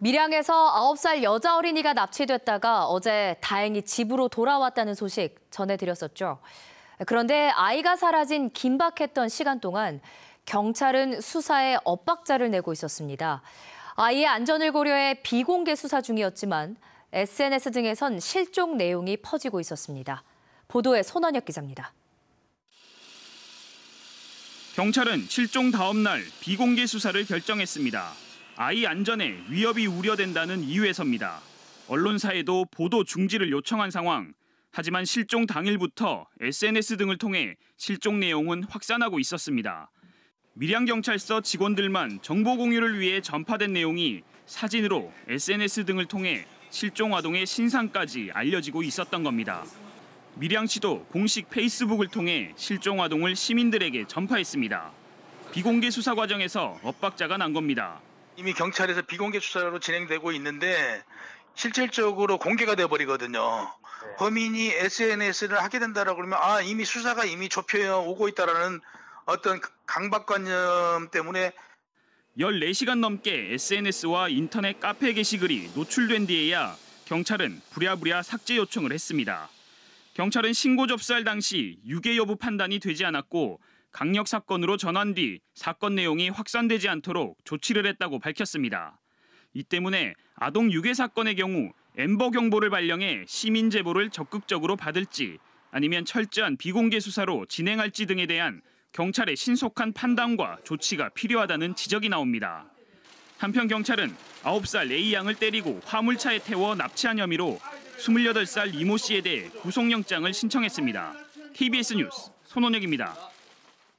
밀양에서 9살 여자 어린이가 납치됐다가 어제 다행히 집으로 돌아왔다는 소식 전해드렸었죠. 그런데 아이가 사라진 긴박했던 시간 동안 경찰은 수사에 엇박자를 내고 있었습니다. 아이의 안전을 고려해 비공개 수사 중이었지만 SNS 등에선 실종 내용이 퍼지고 있었습니다. 보도에 손원혁 기자입니다. 경찰은 실종 다음 날 비공개 수사를 결정했습니다. 아이 안전에 위협이 우려된다는 이유에서입니다. 언론사에도 보도 중지를 요청한 상황. 하지만 실종 당일부터 SNS 등을 통해 실종 내용은 확산하고 있었습니다. 밀양경찰서 직원들만 정보 공유를 위해 전파된 내용이 사진으로 SNS 등을 통해 실종 아동의 신상까지 알려지고 있었던 겁니다. 밀양시도 공식 페이스북을 통해 실종 아동을 시민들에게 전파했습니다. 비공개 수사 과정에서 엇박자가 난 겁니다. 이미 경찰에서 비공개 수사로 진행되고 있는데 실질적으로 공개가 돼버리거든요. 범인이 SNS를 하게 된다라고 그러면 이미 수사가 이미 좁혀 오고 있다라는 어떤 강박관념 때문에 14시간 넘게 SNS와 인터넷 카페 게시글이 노출된 뒤에야 경찰은 부랴부랴 삭제 요청을 했습니다. 경찰은 신고 접수할 당시 유괴 여부 판단이 되지 않았고 강력 사건으로 전환 뒤 사건 내용이 확산되지 않도록 조치를 했다고 밝혔습니다. 이 때문에 아동 유괴 사건의 경우 엠버 경보를 발령해 시민 제보를 적극적으로 받을지 아니면 철저한 비공개 수사로 진행할지 등에 대한 경찰의 신속한 판단과 조치가 필요하다는 지적이 나옵니다. 한편 경찰은 9살 A양을 때리고 화물차에 태워 납치한 혐의로 28살 이모 씨에 대해 구속영장을 신청했습니다. KBS 뉴스 손원혁입니다.